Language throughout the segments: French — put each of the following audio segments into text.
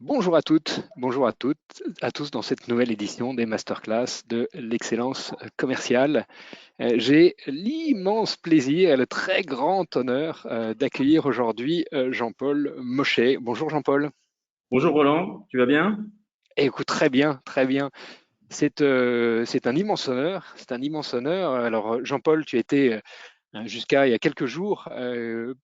Bonjour à toutes, bonjour à toutes, à tous dans cette nouvelle édition des masterclass de l'excellence commerciale. J'ai l'immense plaisir et le très grand honneur d'accueillir aujourd'hui Jean-Paul Mochet. Bonjour Jean-Paul. Bonjour Roland, tu vas bien? Écoute, très bien, très bien. C'est un immense honneur. C'est un immense honneur. Alors Jean-Paul, tu étais jusqu'à il y a quelques jours,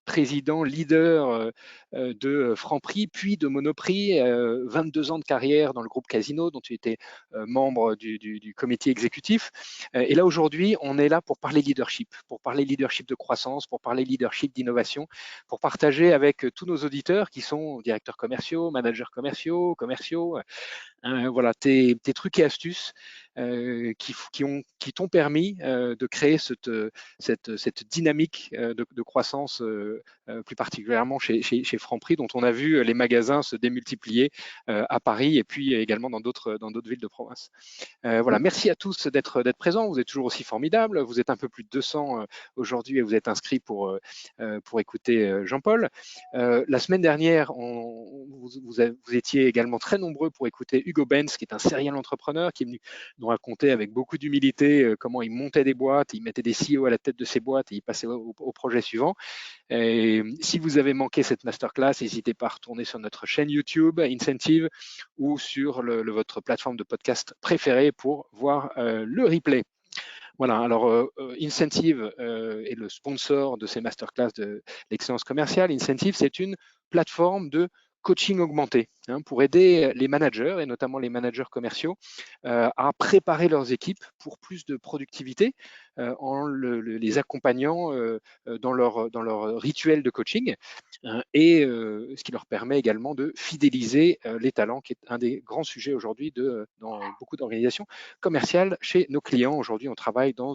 président, leader de Franprix, puis de Monoprix, 22 ans de carrière dans le groupe Casino, dont tu étais membre du comité exécutif. Et là, aujourd'hui, on est là pour parler leadership de croissance, pour parler leadership d'innovation, pour partager avec tous nos auditeurs qui sont directeurs commerciaux, managers commerciaux, voilà, tes trucs et astuces qui t'ont permis de créer cette dynamique de croissance, plus particulièrement chez Franprix, dont on a vu les magasins se démultiplier à Paris et puis également dans d'autres villes de province. Voilà, merci à tous d'être présents. Vous êtes toujours aussi formidables. Vous êtes un peu plus de 200 aujourd'hui et vous êtes inscrits pour écouter Jean-Paul. La semaine dernière, vous étiez également très nombreux pour écouter Hugo Benz, qui est un serial entrepreneur, qui est venu nous raconter avec beaucoup d'humilité comment il montait des boîtes, il mettait des CEO à la tête de ses boîtes et il passait au projet suivant. Et si vous avez manqué cette masterclass, n'hésitez pas à retourner sur notre chaîne YouTube Incentive ou sur votre plateforme de podcast préférée pour voir le replay. Voilà, alors Incentive est le sponsor de ces masterclass de l'excellence commerciale. Incentive, c'est une plateforme de coaching augmenté pour aider les managers, et notamment les managers commerciaux, à préparer leurs équipes pour plus de productivité en les accompagnant dans leur rituel de coaching, et ce qui leur permet également de fidéliser les talents, qui est un des grands sujets aujourd'hui dans beaucoup d'organisations commerciales chez nos clients. Aujourd'hui, on travaille dans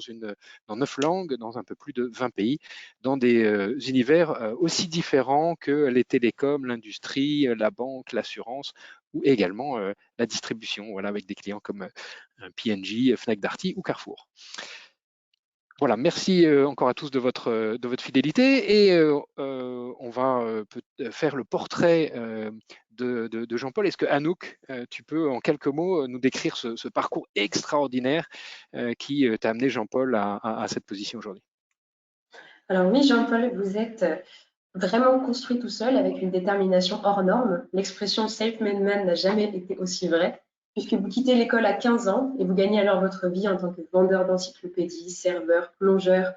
9 langues, dans un peu plus de 20 pays, dans des univers aussi différents que les télécoms, l'industrie, la banque, l'assurance ou également la distribution, voilà, avec des clients comme P&G, Fnac Darty ou Carrefour. Voilà, merci encore à tous de votre fidélité et on va faire le portrait de Jean-Paul. Est-ce que Anouk, tu peux en quelques mots nous décrire ce parcours extraordinaire qui t'a amené Jean-Paul à cette position aujourd'hui? Alors oui, Jean-Paul, vous êtes vraiment construit tout seul avec une détermination hors norme. L'expression self-made man n'a jamais été aussi vraie, puisque vous quittez l'école à 15 ans et vous gagnez alors votre vie en tant que vendeur d'encyclopédies, serveur, plongeur,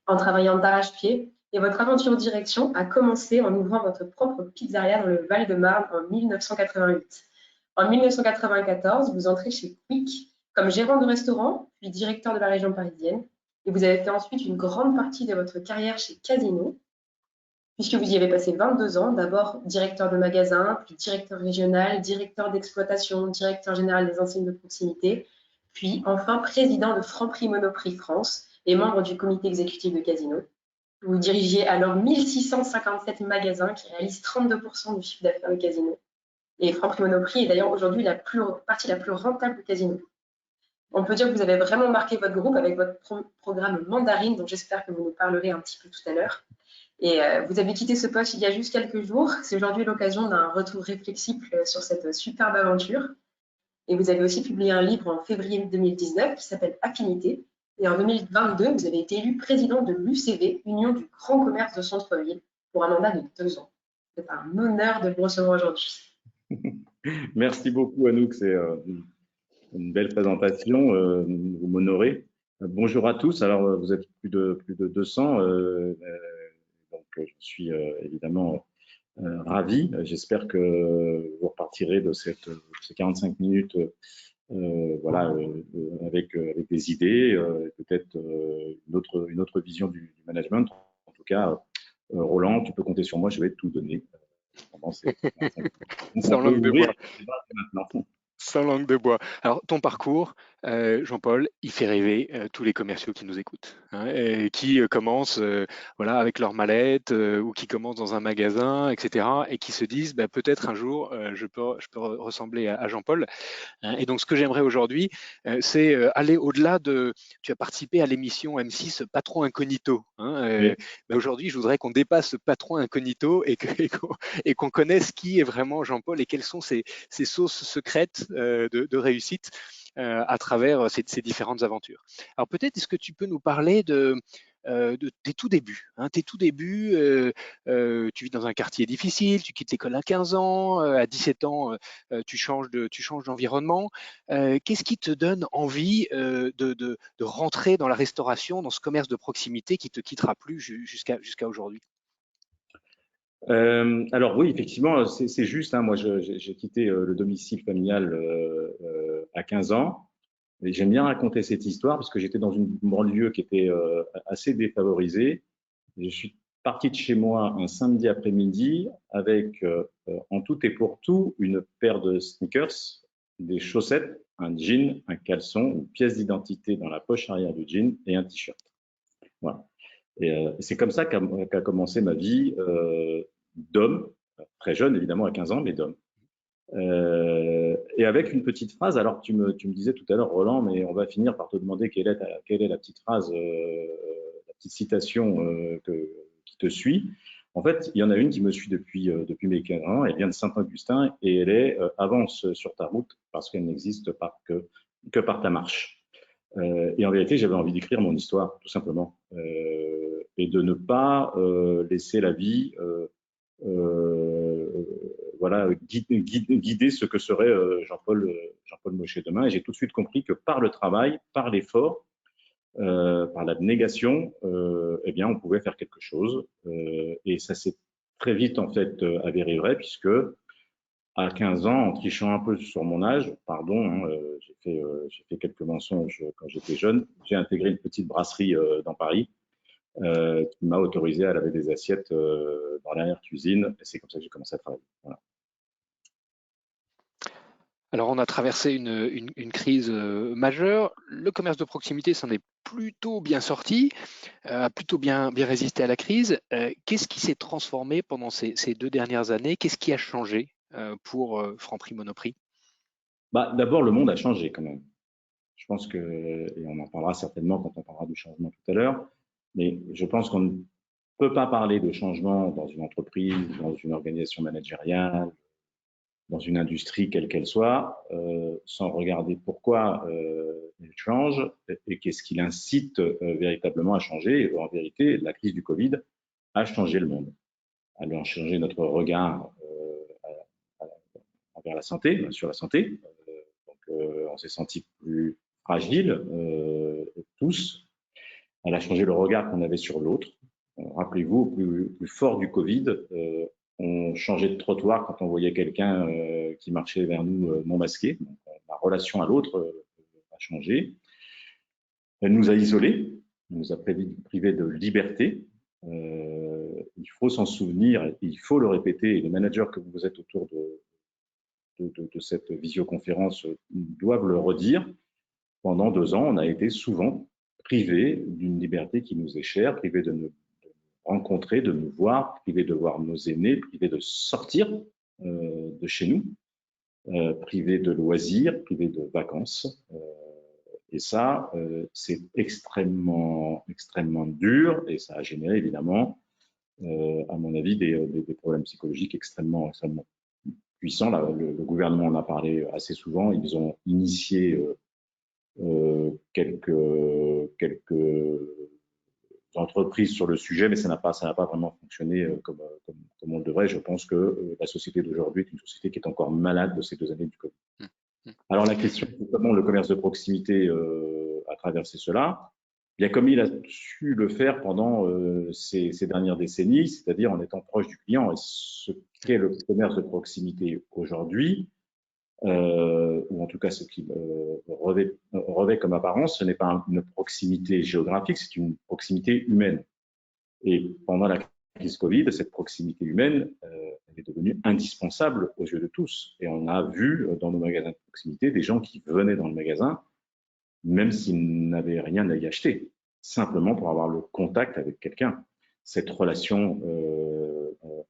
en travaillant d'arrache-pied. Et votre aventure direction a commencé en ouvrant votre propre pizzeria dans le Val-de-Marne en 1988. En 1994, vous entrez chez Quick comme gérant de restaurant, puis directeur de la région parisienne. Et vous avez fait ensuite une grande partie de votre carrière chez Casino, puisque vous y avez passé 22 ans, d'abord directeur de magasin, puis directeur régional, directeur d'exploitation, directeur général des enseignes de proximité, puis enfin président de Franprix Monoprix France et membre du comité exécutif de Casino. Vous dirigiez alors 1657 magasins qui réalisent 32% du chiffre d'affaires de Casino. Et Franprix Monoprix est d'ailleurs aujourd'hui la partie la plus rentable de Casino. On peut dire que vous avez vraiment marqué votre groupe avec votre programme Mandarine, dont j'espère que vous nous parlerez un petit peu tout à l'heure. Et vous avez quitté ce poste il y a juste quelques jours. C'est aujourd'hui l'occasion d'un retour réflexif sur cette superbe aventure. Et vous avez aussi publié un livre en février 2019 qui s'appelle Affinité. Et en 2022, vous avez été élu président de l'UCV, Union du Grand Commerce de Centre-Ville, pour un mandat de 2 ans. C'est un honneur de vous recevoir aujourd'hui. Merci beaucoup Anouk, c'est une belle présentation, vous m'honorez. Bonjour à tous, alors vous êtes plus de 200, donc je suis évidemment ravi. J'espère que vous repartirez de ces 45 minutes voilà, avec des idées, peut-être une autre vision du management. En tout cas, Roland, tu peux compter sur moi, je vais tout donner pendant ces 45 minutes. Donc, on Sans peut langue de ouvrir bois. le débat maintenant. Sans langue de bois. Alors, ton parcours, Jean-Paul, il fait rêver tous les commerciaux qui nous écoutent, hein, et qui commencent voilà, avec leur mallette ou qui commencent dans un magasin, etc. et qui se disent bah, peut-être un jour, je peux ressembler à Jean-Paul. Hein. Et donc, ce que j'aimerais aujourd'hui, c'est aller au-delà de. Tu as participé à l'émission M6 Patron Incognito. Hein, Oui. bah, aujourd'hui, je voudrais qu'on dépasse ce patron incognito et qu'on connaisse qui est vraiment Jean-Paul et quelles sont ces sauces secrètes de réussite à travers ces différentes aventures. Alors, peut-être, est-ce que tu peux nous parler de tes tout débuts, hein, tes tout débuts, tu vis dans un quartier difficile, tu quittes l'école à 15 ans, à 17 ans, tu changes d'environnement. Qu'est-ce qui te donne envie de rentrer dans la restauration, dans ce commerce de proximité qui te quittera plus jusqu'à aujourd'hui? Alors oui, effectivement, c'est juste. Hein, moi, j'ai quitté le domicile familial à 15 ans. Et j'aime bien raconter cette histoire parce que j'étais dans une banlieue qui était assez défavorisée. Je suis parti de chez moi un samedi après-midi avec en tout et pour tout une paire de sneakers, des chaussettes, un jean, un caleçon, une pièce d'identité dans la poche arrière du jean et un t-shirt. Voilà. Et c'est comme ça qu'a commencé ma vie d'homme, très jeune évidemment à 15 ans, mais d'homme. Et avec une petite phrase, alors tu me disais tout à l'heure, Roland, mais on va finir par te demander quelle est la petite phrase, la petite citation qui te suit. En fait, il y en a une qui me suit depuis mes 15 ans, elle vient de Saint-Augustin et elle est avance sur ta route parce qu'elle n'existe pas que par ta marche. Et en vérité, j'avais envie d'écrire mon histoire, tout simplement, et de ne pas laisser la vie voilà, guider ce que serait Jean-Paul Mochet demain. Et j'ai tout de suite compris que par le travail, par l'effort, par l'abnégation, eh bien, on pouvait faire quelque chose. Et ça s'est très vite en fait avéré vrai, puisque à 15 ans, en trichant un peu sur mon âge, pardon, hein, j'ai fait quelques mensonges quand j'étais jeune, j'ai intégré une petite brasserie dans Paris qui m'a autorisé à laver des assiettes dans l'arrière-cuisine. Et c'est comme ça que j'ai commencé à travailler. Voilà. Alors, on a traversé une crise majeure. Le commerce de proximité s'en est plutôt bien sorti, a plutôt bien résisté à la crise. Qu'est-ce qui s'est transformé pendant ces 2 dernières années? Qu'est-ce qui a changé pour Franprix Monoprix? Bah, d'abord, le monde a changé quand même. Je pense que, et on en parlera certainement quand on parlera du changement tout à l'heure, mais je pense qu'on ne peut pas parler de changement dans une entreprise, dans une organisation managériale, dans une industrie quelle qu'elle soit, sans regarder pourquoi elle change et qu'est-ce qui l'incite véritablement à changer. Et en vérité, la crise du Covid a changé le monde. Elle a changé notre regard envers la santé, sur la santé. On s'est senti plus fragile, tous. Elle a changé le regard qu'on avait sur l'autre. Rappelez-vous, au plus fort du Covid, on changeait de trottoir quand on voyait quelqu'un qui marchait vers nous non masqué. Donc, la relation à l'autre a changé. Elle nous a isolés, elle nous a privés de liberté. Il faut s'en souvenir, il faut le répéter. Et les managers que vous êtes autour de cette visioconférence doivent le redire. Pendant 2 ans, on a été souvent privés d'une liberté qui nous est chère, privés de nous rencontrer, de nous voir, privés de voir nos aînés, privés de sortir de chez nous, privés de loisirs, privés de vacances. Et ça, c'est extrêmement, extrêmement dur et ça a généré évidemment, à mon avis, des problèmes psychologiques extrêmement, extrêmement puissants. Là, le gouvernement en a parlé assez souvent. Ils ont initié quelques entreprises sur le sujet, mais ça n'a pas vraiment fonctionné comme on le devrait. Je pense que la société d'aujourd'hui est une société qui est encore malade de ces 2 années du Covid. Alors la question, c'est comment le commerce de proximité a traversé cela. Bien comme il a su le faire pendant ces dernières décennies, c'est-à-dire en étant proche du client. Et ce qu'est le commerce de proximité aujourd'hui, ou en tout cas ce qui revêt comme apparence, ce n'est pas une proximité géographique, c'est une proximité humaine. Et pendant la crise Covid, cette proximité humaine, elle est devenue indispensable aux yeux de tous. Et on a vu dans nos magasins de proximité des gens qui venaient dans le magasin, même s'ils n'avaient rien à y acheter, simplement pour avoir le contact avec quelqu'un. Cette relation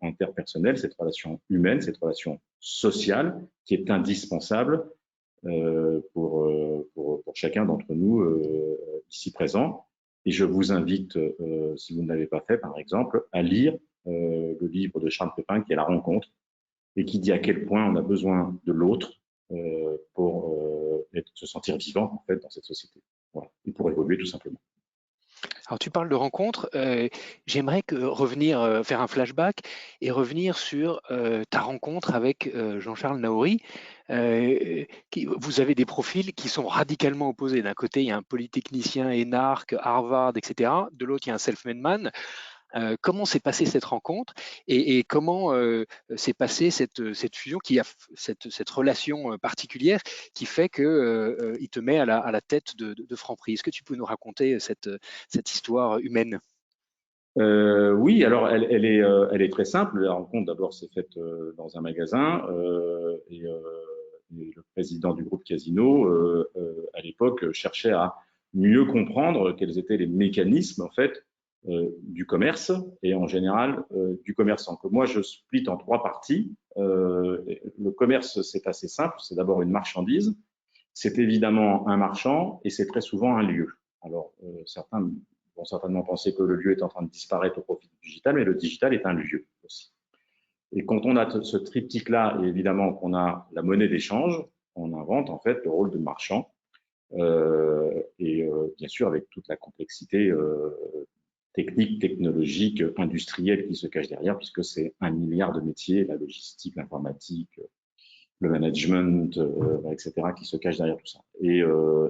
interpersonnelle, cette relation humaine, cette relation sociale qui est indispensable pour chacun d'entre nous ici présents. Et je vous invite, si vous ne l'avez pas fait, par exemple, à lire le livre de Charles Pépin qui est La Rencontre et qui dit à quel point on a besoin de l'autre pour se sentir vivant en fait dans cette société. Voilà. Et pour évoluer tout simplement. Alors tu parles de rencontres, j'aimerais revenir, faire un flashback et revenir sur ta rencontre avec Jean-Charles Naouri. Vous avez des profils qui sont radicalement opposés. D'un côté, il y a un polytechnicien énarque, Harvard, etc. De l'autre, il y a un self-made man. Comment s'est passée cette rencontre et comment s'est passée cette fusion, cette relation particulière qui fait qu'il te met à la tête de Franprix. Est-ce que tu peux nous raconter cette histoire humaine? Oui, alors elle est très simple. La rencontre d'abord s'est faite dans un magasin et le président du groupe Casino à l'époque cherchait à mieux comprendre quels étaient les mécanismes en fait du commerce et en général du commerçant. Que moi je split en trois parties. Le commerce c'est assez simple, c'est d'abord une marchandise, c'est évidemment un marchand et c'est très souvent un lieu. Alors certains vont certainement penser que le lieu est en train de disparaître au profit du digital, mais le digital est un lieu aussi. Et quand on a ce triptyque-là, et évidemment qu'on a la monnaie d'échange, on invente en fait le rôle de marchand, bien sûr avec toute la complexité technique, technologique, industrielle qui se cache derrière, puisque c'est 1 milliard de métiers, la logistique, l'informatique, le management, etc., qui se cachent derrière tout ça. Et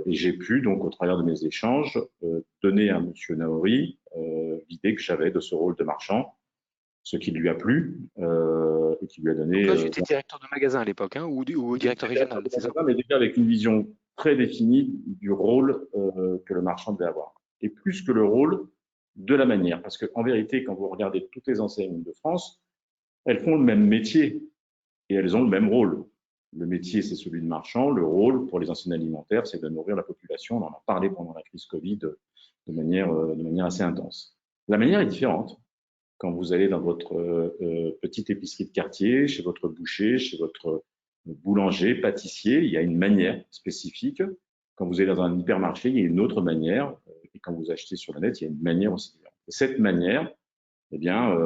j'ai pu, donc, au travers de mes échanges, donner à M. Naouri l'idée que j'avais de ce rôle de marchand, ce qui lui a plu et qui lui a donné. Donc là, tu étais directeur de magasin à l'époque, hein, ou directeur régional, c'est ça? Mais déjà avec une vision très définie du rôle que le marchand devait avoir. Et plus que le rôle, de la manière. Parce qu'en vérité, quand vous regardez toutes les enseignes de France, elles font le même métier et elles ont le même rôle. Le métier, c'est celui de marchand. Le rôle pour les enseignes alimentaires, c'est de nourrir la population. On en a parlé pendant la crise Covid de manière assez intense. La manière est différente. Quand vous allez dans votre petite épicerie de quartier, chez votre boucher, chez votre boulanger, pâtissier, il y a une manière spécifique. Quand vous allez dans un hypermarché, il y a une autre manière. Et quand vous achetez sur le net, il y a une manière aussi différente. Et cette manière, eh bien,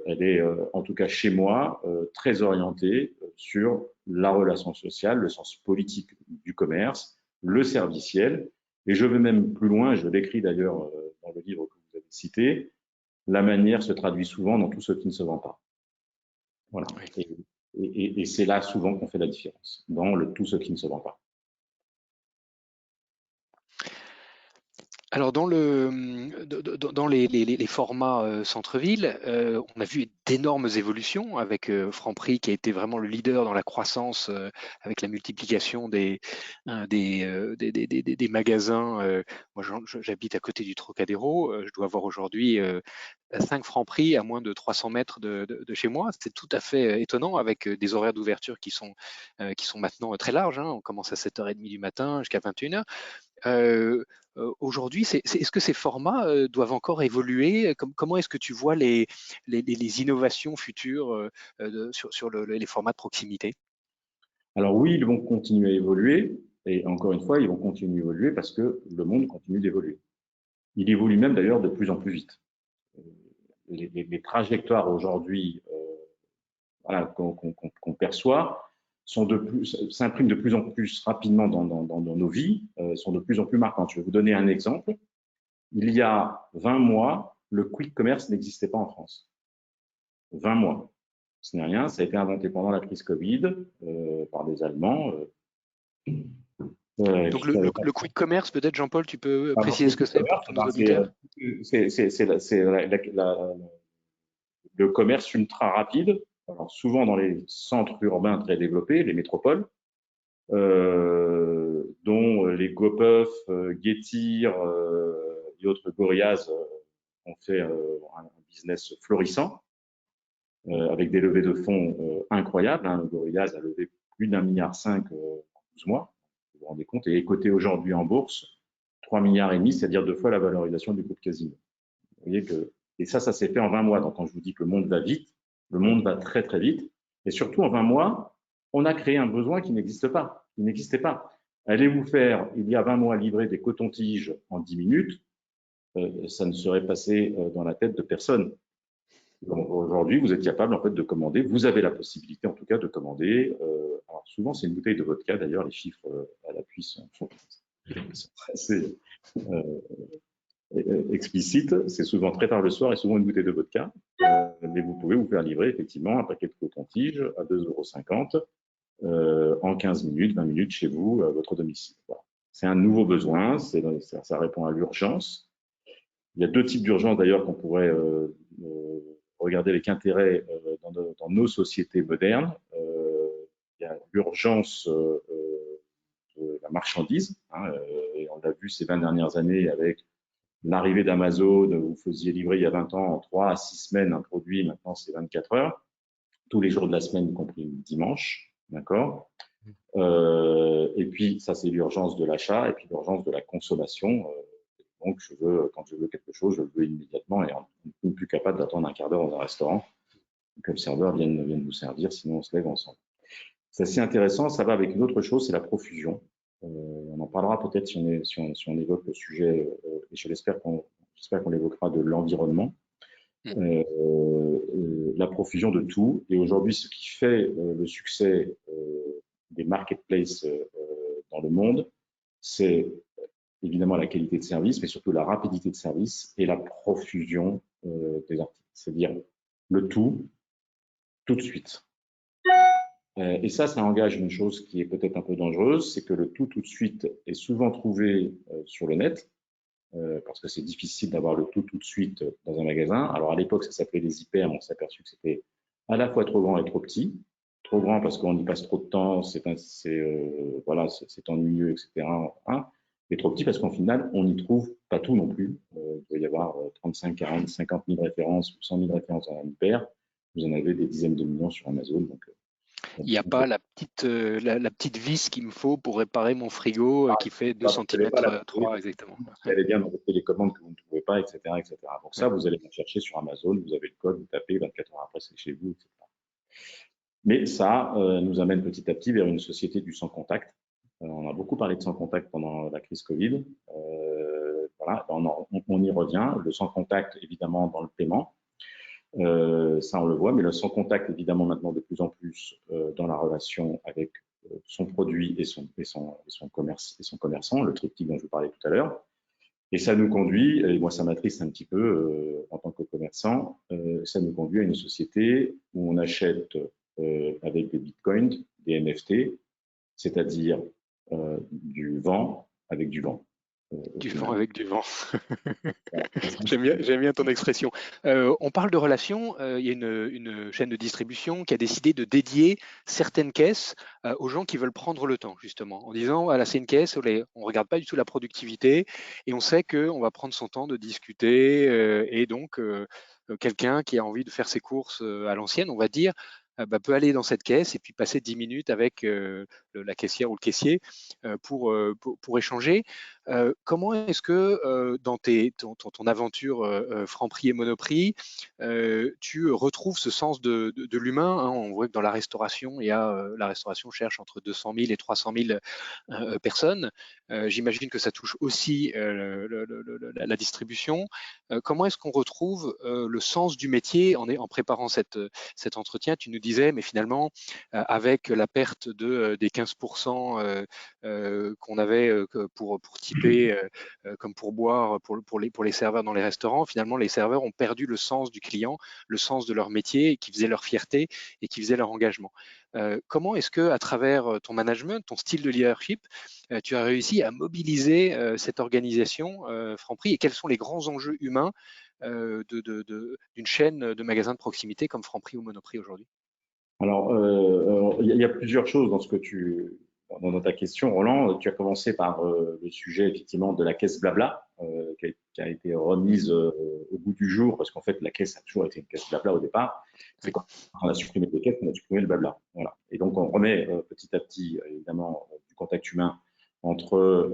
elle est, en tout cas chez moi, très orientée sur la relation sociale, le sens politique du commerce, le serviciel. Et je vais même plus loin, je l'écris d'ailleurs dans le livre que vous avez cité, la manière se traduit souvent dans tout ce qui ne se vend pas. Voilà. Et c'est là souvent qu'on fait la différence, dans le tout ce qui ne se vend pas. Alors dans les formats centre-ville, on a vu d'énormes évolutions avec Franprix qui a été vraiment le leader dans la croissance avec la multiplication des magasins. Moi, j'habite à côté du Trocadéro. Je dois avoir aujourd'hui 5 Franprix à moins de 300 mètres de chez moi. C'est tout à fait étonnant avec des horaires d'ouverture qui sont maintenant très larges, hein. On commence à 7h30 du matin jusqu'à 21h. Aujourd'hui, est-ce que ces formats doivent encore évoluer? Comment est-ce que tu vois les innovations futures sur les formats de proximité? Alors oui, ils vont continuer à évoluer. Et encore une fois, ils vont continuer à évoluer parce que le monde continue d'évoluer. Il évolue même d'ailleurs de plus en plus vite. Les trajectoires aujourd'hui voilà, qu'on perçoit s'impriment de plus en plus rapidement dans nos vies, sont de plus en plus marquantes. Je vais vous donner un exemple. Il y a 20 mois, le quick commerce n'existait pas en France. 20 mois. Ce n'est rien, ça a été inventé pendant la crise Covid par des Allemands. Donc le quick commerce, peut-être Jean-Paul, tu peux préciser ce que c'est pour tous nos auditeurs? C'est le commerce ultra rapide, alors souvent dans les centres urbains très développés, les métropoles, dont les GoPuff, Getir et autres Gorillaz ont fait un business florissant. avec des levées de fonds incroyables. Hein. Gorillaz a levé plus d'1,5 milliard en 12 mois, vous vous rendez compte, et est coté aujourd'hui en bourse 3,5 milliards, c'est-à-dire 2 fois la valorisation du groupe Casino. Vous voyez que, et ça s'est fait en 20 mois. Donc, quand je vous dis que le monde va vite, le monde va très, très vite. Et surtout, en 20 mois, on a créé un besoin qui n'existe pas, qui n'existait pas. Allez vous faire, il y a 20 mois, livrer des cotons-tiges en 10 minutes, ça ne serait passé dans la tête de personne. Aujourd'hui, vous êtes capable en fait de commander. Vous avez la possibilité, en tout cas, de commander. Alors souvent, c'est une bouteille de vodka. D'ailleurs, les chiffres à l'appui sont assez explicites. C'est souvent très tard le soir et souvent une bouteille de vodka. Mais vous pouvez vous faire livrer effectivement un paquet de coton-tige à 2,50 € en 15 minutes, 20 minutes chez vous, à votre domicile. Voilà. C'est un nouveau besoin. Ça répond à l'urgence. Il y a deux types d'urgence d'ailleurs qu'on pourrait regarder avec intérêt dans nos sociétés modernes. Il y a l'urgence de la marchandise, hein, et on l'a vu ces 20 dernières années avec l'arrivée d'Amazon. Vous faisiez livrer il y a 20 ans en 3 à 6 semaines un produit, maintenant c'est 24 heures, tous les jours de la semaine, y compris le dimanche, d'accord. Et puis ça c'est l'urgence de l'achat et puis l'urgence de la consommation. Donc, quand je veux quelque chose, je le veux immédiatement et on n'est plus capable d'attendre un quart d'heure dans un restaurant que le serveur vienne nous servir, sinon on se lève ensemble. C'est assez intéressant, ça va avec une autre chose, c'est la profusion. On en parlera peut-être si on évoque le sujet, et j'espère qu'on évoquera de l'environnement. La profusion de tout. Et aujourd'hui, ce qui fait le succès des marketplaces dans le monde, c'est évidemment la qualité de service, mais surtout la rapidité de service et la profusion des articles. C'est-à-dire le tout de suite. Et ça engage une chose qui est peut-être un peu dangereuse, c'est que le tout de suite est souvent trouvé sur le net, parce que c'est difficile d'avoir le tout de suite dans un magasin. Alors à l'époque, ça s'appelait les hyper, mais on s'est aperçu que c'était à la fois trop grand et trop petit. Trop grand parce qu'on y passe trop de temps, c'est ennuyeux, etc. Hein, et trop petit parce qu'en final, on n'y trouve pas tout non plus. Il doit y avoir 35, 40, 50 000 références ou 100 000 références dans un hyper. Vous en avez des dizaines de millions sur Amazon. Donc, il n'y a pas la petite vis qu'il me faut pour réparer mon frigo qui fait 2 cm 3 exactement. Vous allez bien noter les commandes que vous ne trouvez pas, etc., etc. Donc ça, vous allez le chercher sur Amazon, vous avez le code, vous tapez, 24 heures après, c'est chez vous, etc. Mais ça nous amène petit à petit vers une société du sans contact. On a beaucoup parlé de sans contact pendant la crise Covid. Voilà, on y revient. Le sans contact, évidemment, dans le paiement. Ça, on le voit, mais le sans contact, évidemment, maintenant de plus en plus dans la relation avec son produit et son commerçant, le triptyque dont je vous parlais tout à l'heure. Et ça nous conduit, et moi ça m'attriste un petit peu en tant que commerçant, ça nous conduit à une société où on achète avec des bitcoins, des NFT, c'est-à-dire du vent avec du vent. Du vent avec du vent. J'aime bien ton expression. On parle de relations. Il y a une chaîne de distribution qui a décidé de dédier certaines caisses aux gens qui veulent prendre le temps, justement, en disant voilà, c'est une caisse, on ne regarde pas du tout la productivité et on sait qu'on va prendre son temps de discuter. Et donc, quelqu'un qui a envie de faire ses courses à l'ancienne, on va dire, peut aller dans cette caisse et puis passer 10 minutes avec la caissière ou le caissier pour échanger. Comment est-ce que dans ton aventure Franprix et Monoprix, tu retrouves ce sens de l'humain, hein? On voit que dans la restauration, la restauration cherche entre 200 000 et 300 000 personnes. J'imagine que ça touche aussi la distribution. Comment est-ce qu'on retrouve le sens du métier en préparant cet entretien? Tu nous disais, mais finalement, avec la perte des 15% qu'on avait pour typer comme pourboire pour les serveurs dans les restaurants, finalement, les serveurs ont perdu le sens du client, le sens de leur métier, qui faisait leur fierté et qui faisait leur engagement. Comment est-ce que, à travers ton management, ton style de leadership, tu as réussi à mobiliser cette organisation Franprix et quels sont les grands enjeux humains d'une chaîne de magasins de proximité comme Franprix ou Monoprix aujourd'hui? Alors, il y a plusieurs choses dans ta question, Roland. Tu as commencé par le sujet effectivement de la caisse blabla. qui a été remise au goût du jour, parce qu'en fait, la caisse a toujours été une caisse blabla au départ. C'est quand on a supprimé les caisses qu'on a supprimé le blabla. Voilà. Et donc, on remet petit à petit, évidemment, du contact humain entre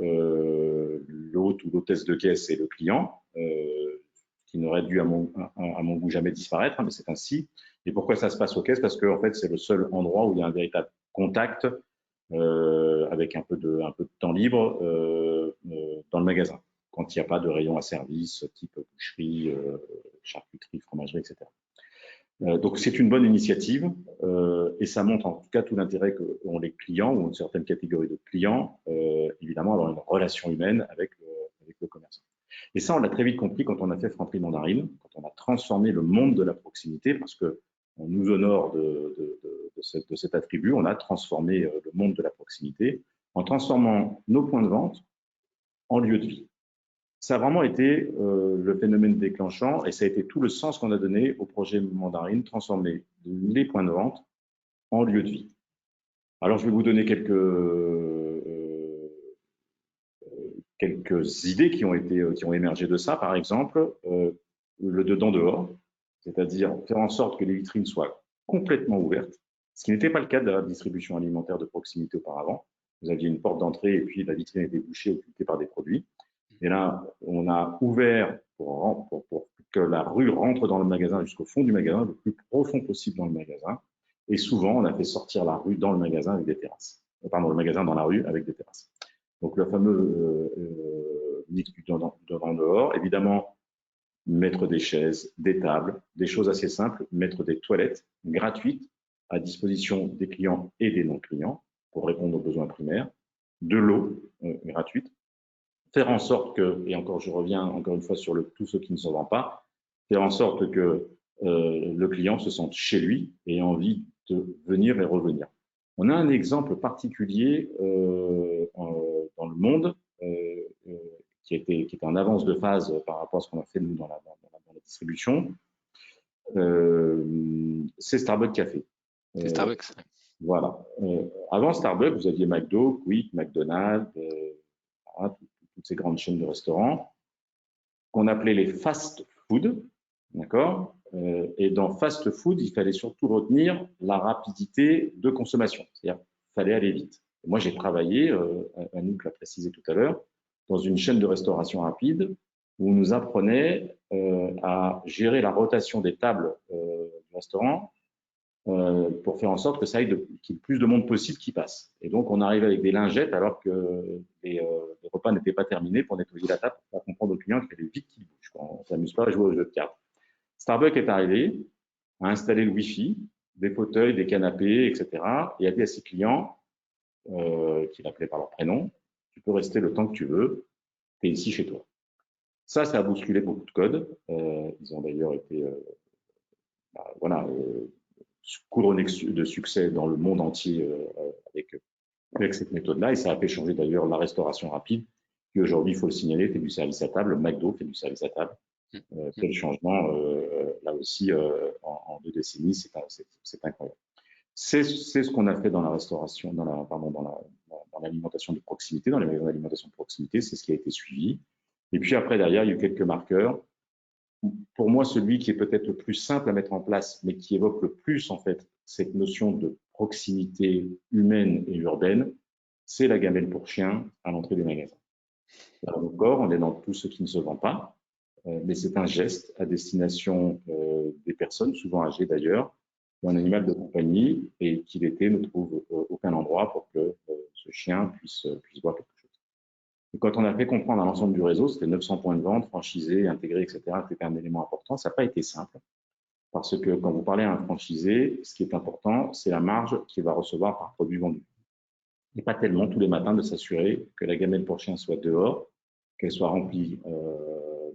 l'hôte ou l'hôtesse de caisse et le client, qui n'aurait dû, à mon goût, jamais disparaître, hein, mais c'est ainsi. Et pourquoi ça se passe aux caisses? Parce que en fait, c'est le seul endroit où il y a un véritable contact avec un peu de temps libre dans le magasin, quand il n'y a pas de rayon à service, type boucherie, charcuterie, fromagerie, etc. Donc c'est une bonne initiative et ça montre en tout cas tout l'intérêt qu'ont les clients ou une certaine catégorie de clients, évidemment, avoir une relation humaine avec le commerçant. Et ça, on l'a très vite compris quand on a fait Franprix Mandarine, quand on a transformé le monde de la proximité, parce que on nous honore de cet attribut, on a transformé le monde de la proximité en transformant nos points de vente en lieu de vie. Ça a vraiment été le phénomène déclenchant et ça a été tout le sens qu'on a donné au projet Mandarine, transformer les points de vente en lieu de vie. Alors, je vais vous donner quelques idées qui ont émergé de ça. Par exemple, le dedans-dehors, c'est-à-dire faire en sorte que les vitrines soient complètement ouvertes, ce qui n'était pas le cas de la distribution alimentaire de proximité auparavant. Vous aviez une porte d'entrée et puis la vitrine était bouchée, occupée par des produits. Et là, on a ouvert pour que la rue rentre dans le magasin jusqu'au fond du magasin, le plus profond possible dans le magasin. Et souvent, on a fait sortir la rue dans le magasin avec des terrasses. Pardon, le magasin dans la rue avec des terrasses. Donc, le fameux mix du devant-dehors. Évidemment, mettre des chaises, des tables, des choses assez simples, mettre des toilettes gratuites à disposition des clients et des non-clients pour répondre aux besoins primaires, de l'eau gratuite, faire en sorte que, et encore je reviens encore une fois sur tout ce qui ne se vend pas, faire en sorte que le client se sente chez lui et ait envie de venir et revenir. On a un exemple particulier dans le monde qui est en avance de phase par rapport à ce qu'on a fait nous dans la distribution. C'est Starbucks Café. C'est Starbucks. Voilà. Avant Starbucks, vous aviez McDo, Quick, McDonald's, toutes ces grandes chaînes de restaurants qu'on appelait les fast food, d'accord. Et dans fast food, il fallait surtout retenir la rapidité de consommation, c'est-à-dire qu'il fallait aller vite. Et moi, j'ai travaillé, Anouk l'a précisé tout à l'heure, dans une chaîne de restauration rapide où on nous apprenait à gérer la rotation des tables du restaurant pour faire en sorte que ça aille qu'il y ait le plus de monde possible qui passe. Et donc, on arrivait avec des lingettes alors que les repas n'étaient pas terminés pour nettoyer la table, pour faire comprendre aux clients qu'il fallait vite qu'ils bougent. On ne s'amuse pas à jouer aux jeux de cartes. Starbucks est arrivé, a installé le Wi-Fi, des fauteuils, des canapés, etc. Et a dit à ses clients, qu'il appelait par leur prénom, tu peux rester le temps que tu veux, tu es ici chez toi. Ça a bousculé beaucoup de codes. Ils ont d'ailleurs été couronné de succès dans le monde entier avec cette méthode-là. Et ça a fait changer d'ailleurs la restauration rapide, qui aujourd'hui, il faut le signaler, fait du service à table. McDo fait du service à table. Quel changement, là aussi, en 2 décennies, c'est incroyable. C'est ce qu'on a fait dans la restauration, dans l'alimentation de proximité, dans les magasins d'alimentation de proximité, c'est ce qui a été suivi. Et puis après, derrière, il y a eu quelques marqueurs. Pour moi, celui qui est peut-être le plus simple à mettre en place, mais qui évoque le plus, en fait, cette notion de proximité humaine et urbaine, c'est la gamelle pour chien à l'entrée des magasins. Là encore, on est dans tout ce qui ne se vend pas, mais c'est un geste à destination des personnes, souvent âgées d'ailleurs, ou un animal de compagnie, et qui l'été ne trouve aucun endroit pour que ce chien puisse voir quelque chose. Et quand on a fait comprendre à l'ensemble du réseau, c'était 900 points de vente, franchisés, intégrés, etc., c'était un élément important. Ça n'a pas été simple, parce que quand vous parlez à un franchisé, ce qui est important, c'est la marge qu'il va recevoir par produit vendu. Et pas tellement tous les matins de s'assurer que la gamelle pour chien soit dehors, qu'elle soit remplie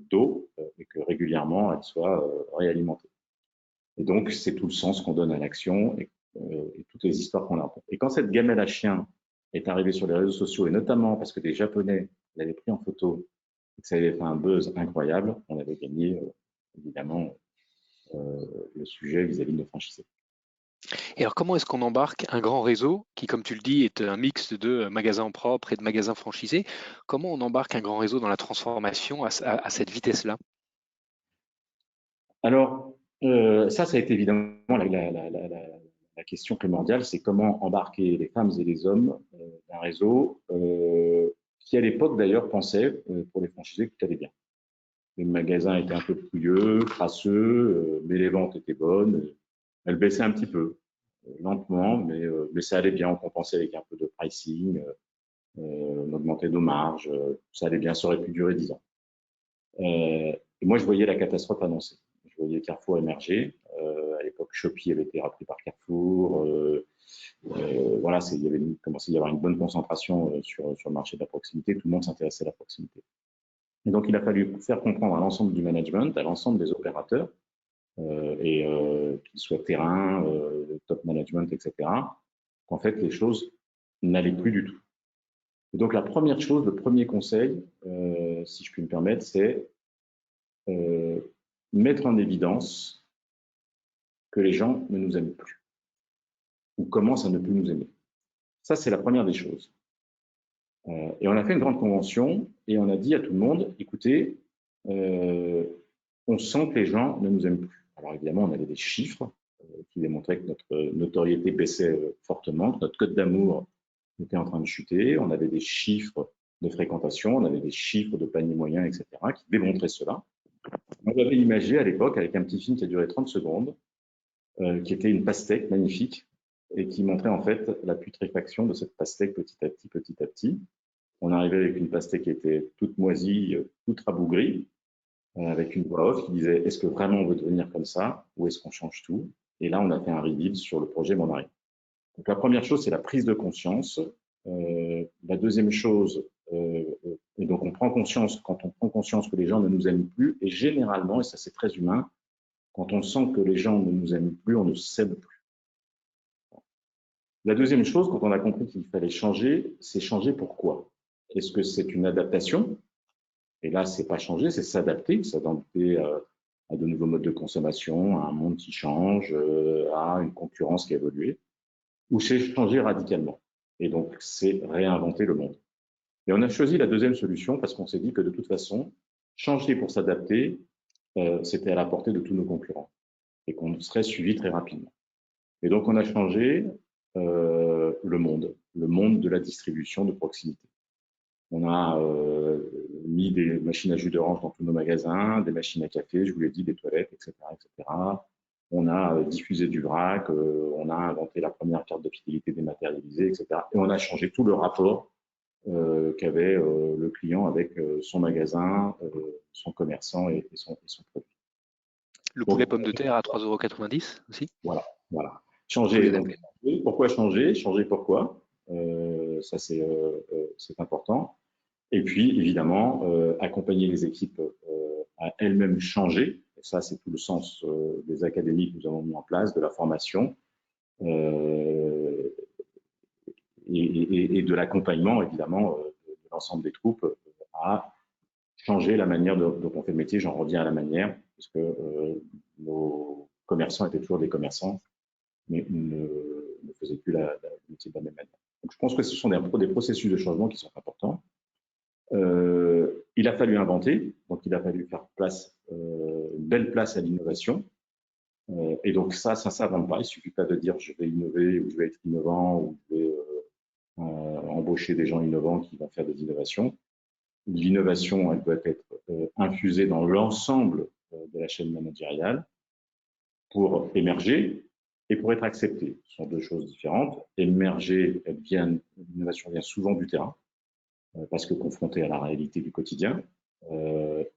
d'eau et que régulièrement elle soit réalimentée. Et donc, c'est tout le sens qu'on donne à l'action et toutes les histoires qu'on a. Et quand cette gamelle à chien est arrivée sur les réseaux sociaux, et notamment parce que des Japonais l'avaient pris en photo et que ça avait fait un buzz incroyable, on avait gagné évidemment le sujet vis-à-vis de nos franchisés. Et alors, comment est-ce qu'on embarque un grand réseau qui, comme tu le dis, est un mix de magasins propres et de magasins franchisés? Comment on embarque un grand réseau dans la transformation à cette vitesse-là? Alors, ça a été évidemment la question primordiale, c'est comment embarquer les femmes et les hommes d'un réseau qui, à l'époque d'ailleurs, pensait, pour les franchisés, que tout allait bien. Les magasins étaient un peu pouilleux, crasseux, mais les ventes étaient bonnes. Elles baissaient un petit peu, lentement, mais ça allait bien. On compensait avec un peu de pricing, on augmentait nos marges, ça allait bien. Ça aurait pu durer 10 ans. Et moi, je voyais la catastrophe annoncée. Je voyais Carrefour émerger. À l'époque, Shopee avait été repris par Carrefour. Voilà, il y avait commencé à y avoir une bonne concentration sur le marché de la proximité. Tout le monde s'intéressait à la proximité. Et donc, il a fallu faire comprendre à l'ensemble du management, à l'ensemble des opérateurs, qu'ils soient terrain, top management, etc., qu'en fait, les choses n'allaient plus du tout. Et donc, la première chose, le premier conseil, si je puis me permettre, c'est mettre en évidence que les gens ne nous aiment plus ou commencent à ne plus nous aimer. Ça, c'est la première des choses. Et on a fait une grande convention et on a dit à tout le monde, écoutez, on sent que les gens ne nous aiment plus. Alors évidemment, on avait des chiffres qui démontraient que notre notoriété baissait fortement, que notre cote d'amour était en train de chuter. On avait des chiffres de fréquentation, on avait des chiffres de panier moyen, etc., qui démontraient cela. On avait imagé à l'époque avec un petit film qui a duré 30 secondes, qui était une pastèque magnifique et qui montrait en fait la putréfaction de cette pastèque petit à petit, petit à petit. On arrivait avec une pastèque qui était toute moisie, toute rabougrie, avec une voix off qui disait est-ce que vraiment on veut devenir comme ça ou est-ce qu'on change tout? Et là, on a fait un reveal sur le projet Monaré. Donc la première chose, c'est la prise de conscience. La deuxième chose, et donc on prend conscience, quand on prend conscience que les gens ne nous aiment plus, et généralement, et ça c'est très humain, quand on sent que les gens ne nous aiment plus, on ne s'aime plus. La deuxième chose, quand on a compris qu'il fallait changer, c'est changer pourquoi? Est-ce que c'est une adaptation? Et là, c'est pas changer, c'est s'adapter à de nouveaux modes de consommation, à un monde qui change, à une concurrence qui a évolué, ou c'est changer radicalement. Et donc, c'est réinventer le monde. Et on a choisi la deuxième solution parce qu'on s'est dit que de toute façon, changer pour s'adapter, c'était à la portée de tous nos concurrents et qu'on serait suivi très rapidement. Et donc, on a changé le monde de la distribution de proximité. On a mis des machines à jus d'orange dans tous nos magasins, des machines à café, je vous l'ai dit, des toilettes, etc., etc. On a diffusé du vrac, on a inventé la première carte de fidélité dématérialisée, etc. Et on a changé tout le rapport qu'avait le client avec son magasin, son commerçant et son produit. Le poulet pomme de terre à 3,90 € aussi? Voilà, voilà. Faut Changer, les donc, appeler. pourquoi changer? Changer pourquoi? Ça, c'est important. Et puis, évidemment, accompagner les équipes à elles-mêmes changer. Et ça, c'est tout le sens des académies que nous avons mis en place, de la formation et de l'accompagnement, évidemment, de l'ensemble des troupes à changer la manière dont on fait le métier. J'en reviens à la manière, parce que nos commerçants étaient toujours des commerçants, mais ne faisaient plus le métier de la même manière. Donc, je pense que ce sont des processus de changement qui sont importants. Il a fallu inventer, donc il a fallu faire une belle place à l'innovation. Et donc ça s'invente pas. Il suffit pas de dire je vais innover ou je vais être innovant ou je vais embaucher des gens innovants qui vont faire des innovations. L'innovation, elle doit être infusée dans l'ensemble de la chaîne managériale pour émerger et pour être acceptée. Ce sont deux choses différentes. Émerger, l'innovation vient souvent du terrain, parce que confrontée à la réalité du quotidien,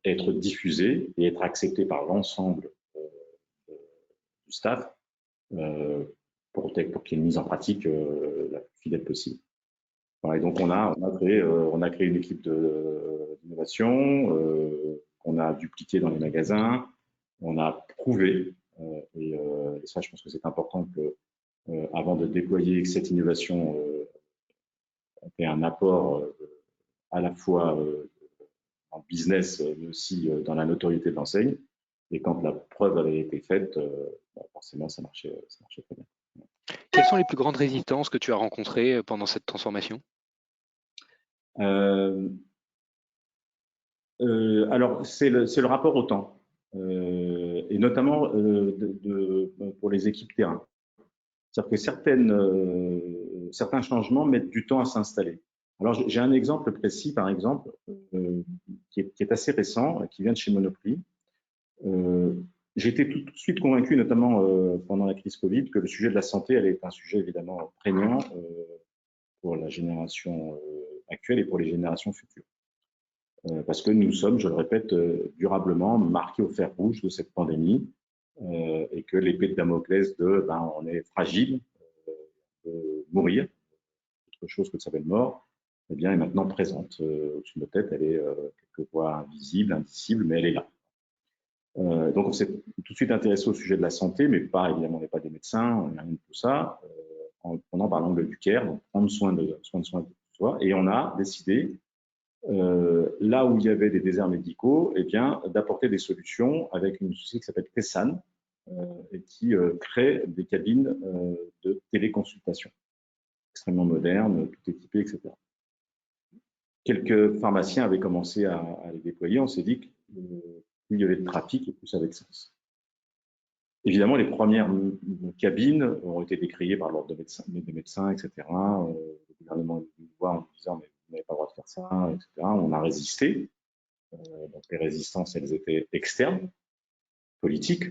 être diffusée et être acceptée par l'ensemble du staff pour qu'il y ait une mise en pratique la plus fidèle possible. Voilà, et donc on a créé une équipe d'innovation qu'on a dupliquée dans les magasins, on a prouvé, et ça je pense que c'est important que avant de déployer cette innovation, on fait un apport à la fois en business, mais aussi dans la notoriété de l'enseigne. Et quand la preuve avait été faite, forcément, ça marchait très bien. Quelles sont les plus grandes résistances que tu as rencontrées pendant cette transformation? Alors, c'est le rapport au temps, et notamment pour les équipes terrain. C'est-à-dire que certains changements mettent du temps à s'installer. Alors, j'ai un exemple précis, par exemple, qui est assez récent, qui vient de chez Monoprix. J'ai été tout de suite convaincu, notamment pendant la crise Covid, que le sujet de la santé allait être un sujet évidemment prégnant pour la génération actuelle et pour les générations futures. Parce que nous sommes, je le répète, durablement marqués au fer rouge de cette pandémie, et que l'épée de Damoclès on est fragile, de mourir, autre chose que de s'appelle mort, eh bien, est maintenant présente au-dessus de nos têtes. Elle est quelquefois invisible, indicible, mais elle est là. Donc, on s'est tout de suite intéressé au sujet de la santé, mais pas, évidemment, on n'est pas des médecins, on n'a rien de tout ça, en prenant par l'angle du care, donc prendre soin de soi. Et on a décidé, là où il y avait des déserts médicaux, eh bien, d'apporter des solutions avec une société qui s'appelle Tessan, et qui crée des cabines de téléconsultation extrêmement modernes, tout équipées, etc. Quelques pharmaciens avaient commencé à les déployer. On s'est dit que plus il y avait de trafic et plus ça avait de sens. Évidemment, les premières cabines ont été décriées par l'ordre des médecins, etc. Le gouvernement est venu nous voir en disant mais vous n'avez pas le droit de faire ça, etc. On a résisté. Donc les résistances, elles étaient externes, politiques,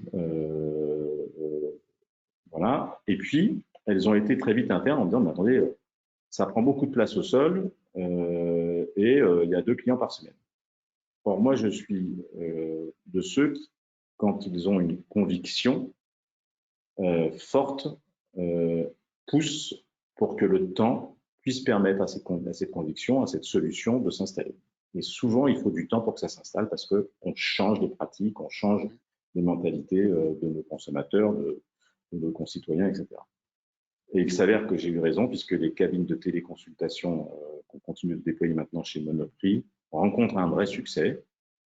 voilà. Et puis elles ont été très vite internes en disant mais attendez, ça prend beaucoup de place au sol et il y a 2 clients par semaine. Or moi je suis de ceux qui, quand ils ont une conviction forte, poussent pour que le temps puisse permettre à cette conviction, à cette solution de s'installer. Et souvent, il faut du temps pour que ça s'installe parce qu'on change des pratiques, on change les mentalités de nos consommateurs, de nos concitoyens, etc. Et il s'avère que j'ai eu raison puisque les cabines de téléconsultation qu'on continue de déployer maintenant chez Monoprix rencontrent un vrai succès.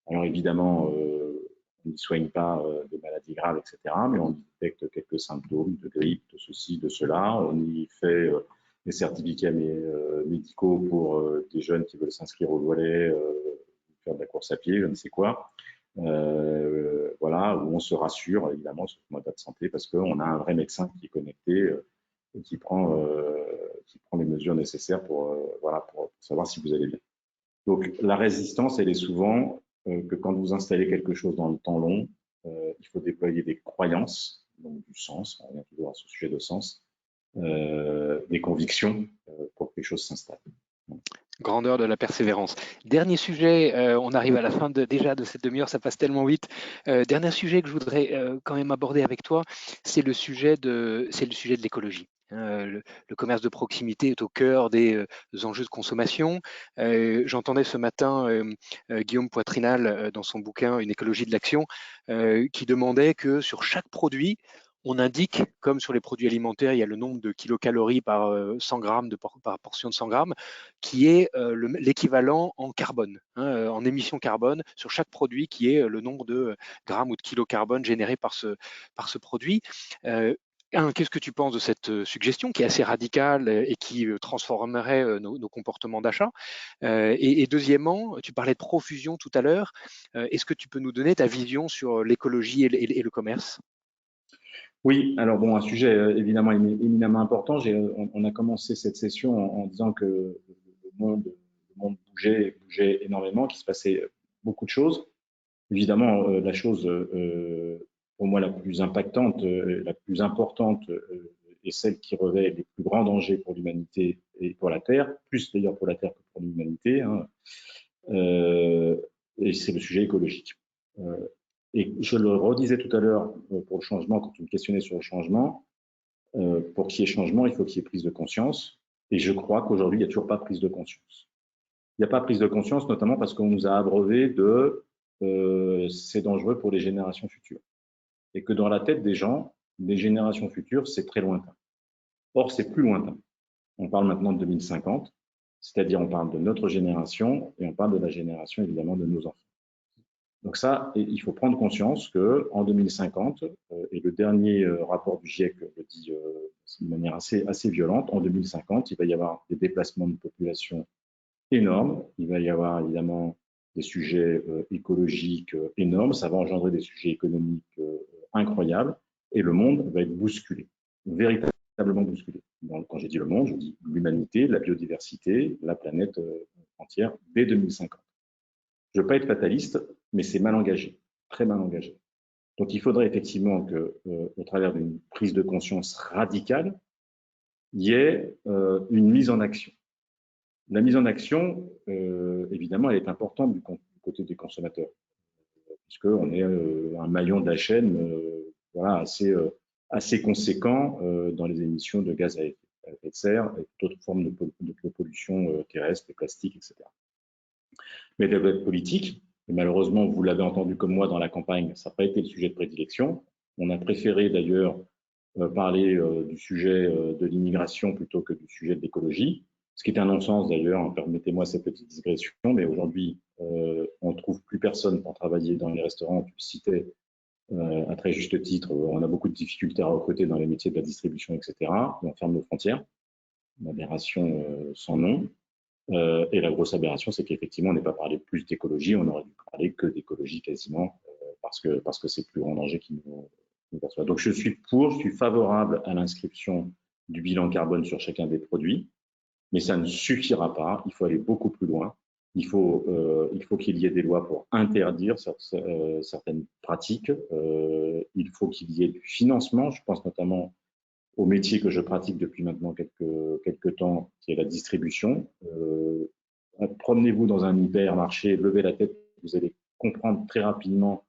Alors évidemment, on n'y soigne pas de maladies graves, etc., mais on détecte quelques symptômes de grippe, de ceci, de cela. On y fait des certificats médicaux pour des jeunes qui veulent s'inscrire au volley, faire de la course à pied, je ne sais quoi. Voilà, où on se rassure évidemment sur son état de santé parce qu'on a un vrai médecin qui est connecté et qui prend les mesures nécessaires pour savoir si vous allez bien. Donc la résistance, elle est souvent que quand vous installez quelque chose dans le temps long, il faut déployer des croyances, donc du sens, on revient toujours à ce sujet de sens, des convictions pour que les choses s'installent. Grandeur de la persévérance. Dernier sujet, on arrive à la fin déjà de cette demi-heure, ça passe tellement vite. Dernier sujet que je voudrais quand même aborder avec toi, c'est le sujet de l'écologie. Le commerce de proximité est au cœur des enjeux de consommation. J'entendais ce matin Guillaume Poitrinal dans son bouquin Une écologie de l'action qui demandait que sur chaque produit, on indique, comme sur les produits alimentaires, il y a le nombre de kilocalories par 100 grammes par portion de 100 grammes, qui est l'équivalent en carbone, en émission carbone sur chaque produit, qui est le nombre de grammes ou de kilocarbone générés par ce produit. Qu'est-ce que tu penses de cette suggestion qui est assez radicale et qui transformerait nos comportements d'achat? Et deuxièmement, tu parlais de profusion tout à l'heure. Est-ce que tu peux nous donner ta vision sur l'écologie et le commerce? Oui, alors bon, un sujet évidemment éminemment important. On a commencé cette session en disant que le monde bougeait énormément, qu'il se passait beaucoup de choses. Évidemment, la chose pour moi la plus impactante, la plus importante est celle qui revêt les plus grands dangers pour l'humanité et pour la Terre, plus d'ailleurs pour la Terre que pour l'humanité, hein. Et c'est le sujet écologique. Et je le redisais tout à l'heure pour le changement, quand tu me questionnais sur le changement, pour qu'il y ait changement, il faut qu'il y ait prise de conscience. Et je crois qu'aujourd'hui, il n'y a toujours pas prise de conscience. Il n'y a pas prise de conscience, notamment parce qu'on nous a abreuvé de c'est dangereux pour les générations futures. Et que dans la tête des gens, les générations futures, c'est très lointain. Or, c'est plus lointain. On parle maintenant de 2050, c'est-à-dire on parle de notre génération et on parle de la génération, évidemment, de nos enfants. Donc ça, il faut prendre conscience qu'en 2050, et le dernier rapport du GIEC le dit de manière assez violente. En 2050, il va y avoir des déplacements de population énormes. Il va y avoir évidemment des sujets écologiques énormes. Ça va engendrer des sujets économiques incroyables. Et le monde va être bousculé, véritablement bousculé. Donc, quand j'ai dit le monde, je dis l'humanité, la biodiversité, la planète entière, dès 2050. Je ne veux pas être fataliste, mais c'est mal engagé, très mal engagé. Donc, il faudrait effectivement que, au travers d'une prise de conscience radicale, il y ait une mise en action. La mise en action, évidemment, elle est importante du côté des consommateurs, puisqu'on est un maillon de la chaîne voilà, assez conséquent dans les émissions de gaz à effet de serre et d'autres formes de pollution terrestre, des plastiques, etc. Mais la politique, et malheureusement, vous l'avez entendu comme moi dans la campagne, ça n'a pas été le sujet de prédilection. On a préféré d'ailleurs parler du sujet de l'immigration plutôt que du sujet de l'écologie, ce qui est un non-sens d'ailleurs, permettez-moi cette petite digression, mais aujourd'hui, on ne trouve plus personne pour travailler dans les restaurants, tu le citais à très juste titre, on a beaucoup de difficultés à recruter dans les métiers de la distribution, etc. On ferme nos frontières, une aberration sans nom. Et la grosse aberration, c'est qu'effectivement, on n'est pas parlé plus d'écologie, on aurait dû parler que d'écologie quasiment, parce que c'est le plus grand danger qui nous perçoit. Donc je suis favorable à l'inscription du bilan carbone sur chacun des produits, mais ça ne suffira pas, il faut aller beaucoup plus loin. Il faut qu'il y ait des lois pour interdire certaines pratiques. Il faut qu'il y ait du financement. Je pense notamment au métier que je pratique depuis maintenant quelques temps, qui est la distribution. Promenez-vous dans un hypermarché, levez la tête, vous allez comprendre très rapidement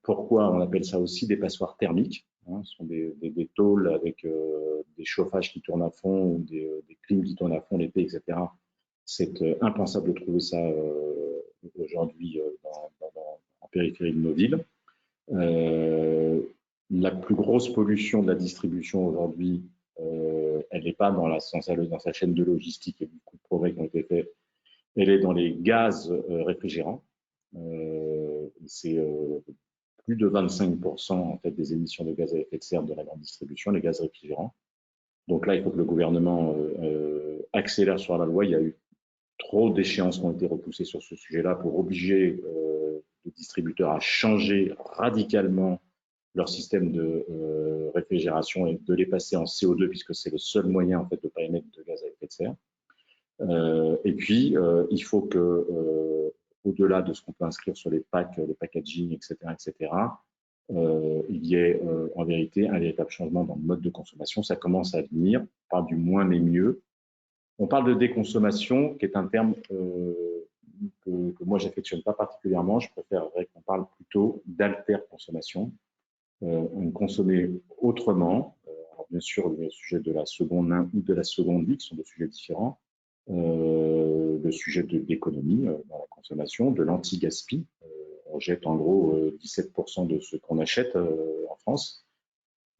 pourquoi on appelle ça aussi des passoires thermiques. Ce sont des tôles avec des chauffages qui tournent à fond ou des clims qui tournent à fond l'été, etc. C'est impensable de trouver ça aujourd'hui en périphérie de nos villes. La plus grosse pollution de la distribution aujourd'hui, elle n'est pas dans sa chaîne de logistique et beaucoup de progrès qui ont été faits. Elle est dans les gaz réfrigérants. C'est plus de 25% en fait des émissions de gaz à effet de serre de la grande distribution, les gaz réfrigérants. Donc là, il faut que le gouvernement accélère sur la loi. Il y a eu trop d'échéances qui ont été repoussées sur ce sujet-là pour obliger les distributeurs à changer radicalement leur système de réfrigération et de les passer en CO2 puisque c'est le seul moyen en fait de ne pas émettre de gaz à effet de serre. Et puis, il faut que, au-delà de ce qu'on peut inscrire sur les packs, les packaging, etc., il y ait en vérité un véritable changement dans le mode de consommation. Ça commence à venir, on parle du moins mais mieux. On parle de déconsommation, qui est un terme que moi j'affectionne pas particulièrement. Je préférerais qu'on parle plutôt d'alter-consommation. On consommait autrement. Alors bien sûr, le sujet de la seconde main ou de la seconde vie, qui sont des sujets différents. Le sujet de l'économie dans la consommation, de l'anti-gaspi. On jette en gros 17% de ce qu'on achète en France.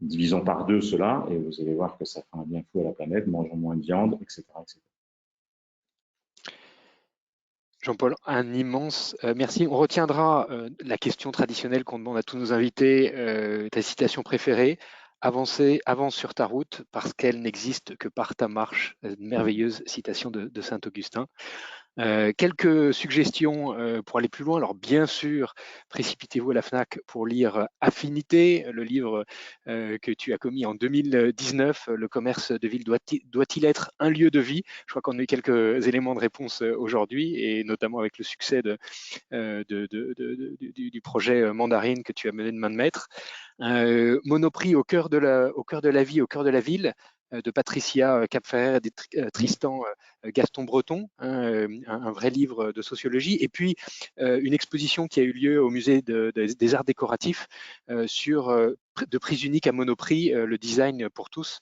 Divisons par deux cela et vous allez voir que ça fait un bien fou à la planète, mangeons moins de viande, etc. etc. Jean-Paul, un immense merci. On retiendra la question traditionnelle qu'on demande à tous nos invités, ta citation préférée. Avance sur ta route parce qu'elle n'existe que par ta marche. Une merveilleuse citation de Saint-Augustin. Quelques suggestions pour aller plus loin. Alors bien sûr, précipitez-vous à la FNAC pour lire Affinité, le livre que tu as commis en 2019. Le commerce de ville doit-il être un lieu de vie? Je crois qu'on a eu quelques éléments de réponse aujourd'hui, et notamment avec le succès du projet Mandarine que tu as mené de main de maître. Monoprix au cœur de la vie, au cœur de la ville, de Patricia Capferrer et Tristan Gaston Breton, un vrai livre de sociologie, et puis une exposition qui a eu lieu au musée des arts décoratifs sur de prise unique à Monoprix, le design pour tous,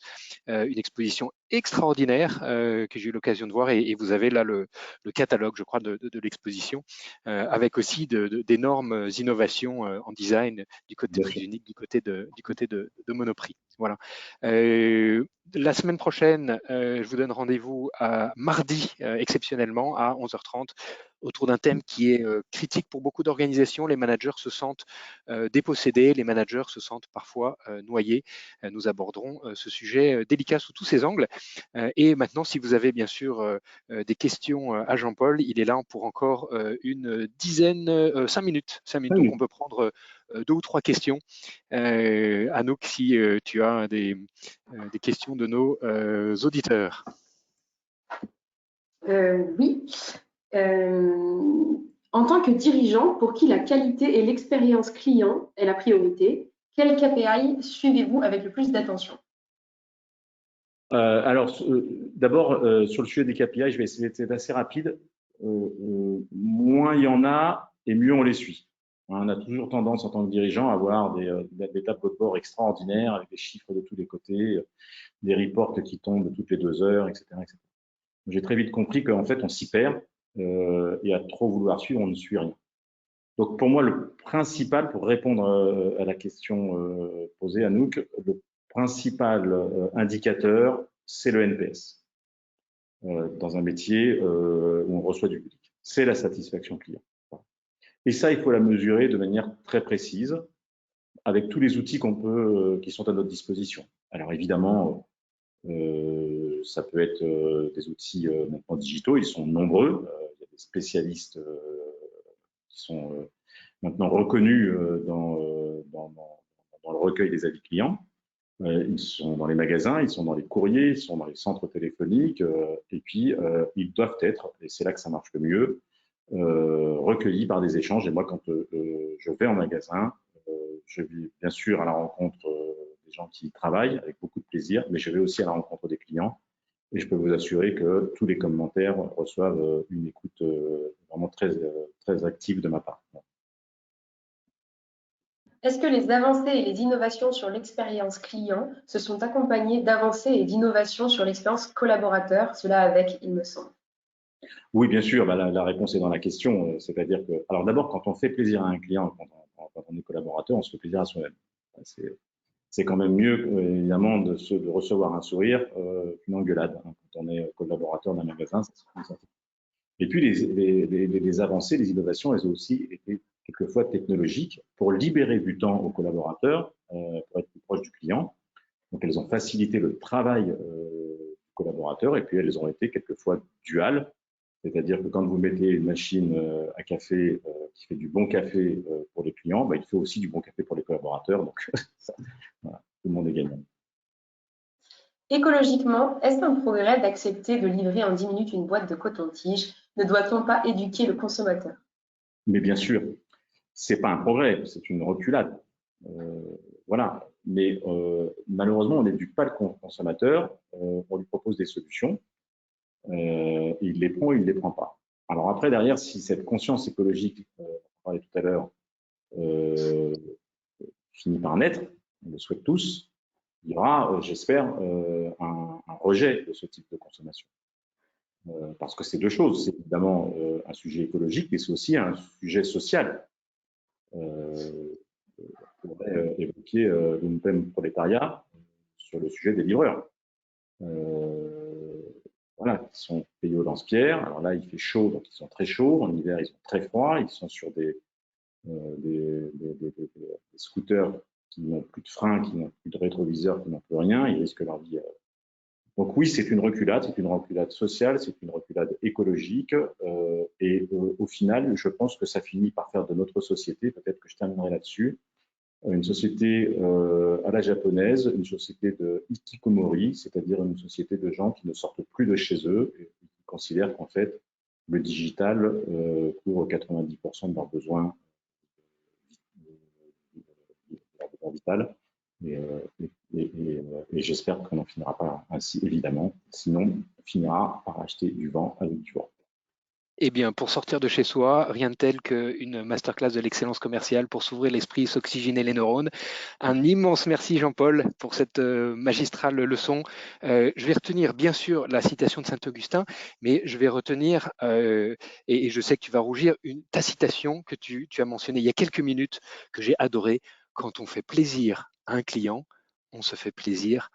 une exposition extraordinaire que j'ai eu l'occasion de voir, et vous avez là le catalogue, je crois, de l'exposition, avec aussi d'énormes innovations en design du côté prise unique, du côté de Monoprix. Voilà. La semaine prochaine, je vous donne rendez-vous à mardi, exceptionnellement, à 11h30, autour d'un thème qui est critique pour beaucoup d'organisations. Les managers se sentent dépossédés, les managers se sentent parfois noyés. Nous aborderons ce sujet délicat sous tous ses angles. Et maintenant, si vous avez bien sûr des questions à Jean-Paul, il est là pour encore une dizaine, 5 minutes. 5 minutes, donc on peut prendre 2 ou 3 questions. Anouk, si tu as des questions de nos auditeurs. Oui. En tant que dirigeant, pour qui la qualité et l'expérience client est la priorité, quel KPI suivez-vous avec le plus d'attention? Alors, d'abord, sur le sujet des KPI, je vais essayer d'être assez rapide. Moins il y en a et mieux on les suit. On a toujours tendance en tant que dirigeant à avoir des tableaux de bord extraordinaires avec des chiffres de tous les côtés, des reports qui tombent toutes les 2 heures, etc. etc. J'ai très vite compris qu'en fait, on s'y perd et à trop vouloir suivre, on ne suit rien. Donc, pour moi, le principal, pour répondre à la question posée à Anouk, le principal indicateur, c'est le NPS dans un métier où on reçoit du public. C'est la satisfaction client. Et ça, il faut la mesurer de manière très précise avec tous les outils qui sont à notre disposition. Alors évidemment, ça peut être des outils maintenant digitaux, ils sont nombreux. Il y a des spécialistes qui sont maintenant reconnus dans le recueil des avis clients. Ils sont dans les magasins, ils sont dans les courriers, ils sont dans les centres téléphoniques, et puis ils doivent être, et c'est là que ça marche le mieux, recueillis par des échanges. Et moi, quand je vais en magasin, je vais bien sûr à la rencontre des gens qui y travaillent avec beaucoup de plaisir, mais je vais aussi à la rencontre des clients. Et je peux vous assurer que tous les commentaires reçoivent une écoute vraiment très active de ma part. Est-ce que les avancées et les innovations sur l'expérience client se sont accompagnées d'avancées et d'innovations sur l'expérience collaborateur? Cela avec, il me semble. Oui, bien sûr, bah, la réponse est dans la question. C'est-à-dire que, alors d'abord, quand on fait plaisir à un client, quand on est collaborateur, on se fait plaisir à soi-même. C'est quand même mieux, évidemment, de recevoir un sourire qu'une engueulade. Hein, quand on est collaborateur d'un magasin, ça. Et puis, les avancées, les innovations, elles ont aussi été quelquefois technologiques pour libérer du temps aux collaborateurs, pour être plus proche du client. Donc, elles ont facilité le travail du collaborateur et puis elles ont été quelquefois duales. C'est-à-dire que quand vous mettez une machine à café qui fait du bon café pour les clients, bah, il fait aussi du bon café pour les collaborateurs. Donc, ça, voilà, tout le monde est gagnant. Écologiquement, est-ce un progrès d'accepter de livrer en 10 minutes une boîte de coton-tige? Ne doit-on pas éduquer le consommateur? Mais bien sûr, c'est pas un progrès, c'est une reculade. Voilà. Mais malheureusement, on n'éduque pas le consommateur, on lui propose des solutions, il les prend ou il les prend pas. Alors après, derrière, si cette conscience écologique, on parlait tout à l'heure, finit par naître, on le souhaite tous, il y aura, j'espère, un rejet de ce type de consommation. Parce que c'est deux choses. C'est évidemment un sujet écologique, mais c'est aussi un sujet social. On pourrait évoquer l'Umpem prolétariat sur le sujet des livreurs. Voilà, qui sont payés au lance-pierre. Alors là, il fait chaud, donc ils sont très chauds. En hiver, ils sont très froids. Ils sont sur des scooters qui n'ont plus de freins, qui n'ont plus de rétroviseurs, qui n'ont plus rien. Ils risquent leur vie. Donc oui, c'est une reculade sociale, c'est une reculade écologique. Et au final, je pense que ça finit par faire de notre société, peut-être que je terminerai là-dessus, une société à la japonaise, une société de hikikomori, c'est-à-dire une société de gens qui ne sortent plus de chez eux et qui considèrent qu'en fait, le digital couvre 90% de leurs besoins vitaux. Et j'espère qu'on n'en finira pas ainsi, évidemment. Sinon, on finira par acheter du vent avec du vent. Eh bien, pour sortir de chez soi, rien de tel qu'une masterclass de l'excellence commerciale pour s'ouvrir l'esprit, s'oxygéner les neurones. Un immense merci Jean-Paul pour cette magistrale leçon. Je vais retenir bien sûr la citation de Saint-Augustin, mais je vais retenir, et je sais que tu vas rougir, ta citation que tu as mentionnée il y a quelques minutes, que j'ai adorée. Quand on fait plaisir à un client, on se fait plaisir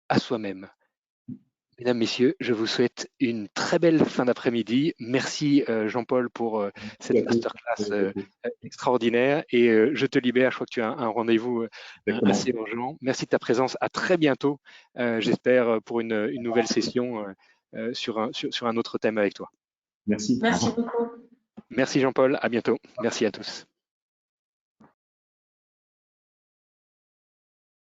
à soi-même. Mesdames, Messieurs, je vous souhaite une très belle fin d'après-midi. Merci Jean-Paul pour cette masterclass extraordinaire et je te libère, je crois que tu as un rendez-vous assez urgent. Merci de ta présence, à très bientôt, j'espère pour une nouvelle session sur un autre thème avec toi. Merci. Merci beaucoup. Merci Jean-Paul, à bientôt. Merci à tous.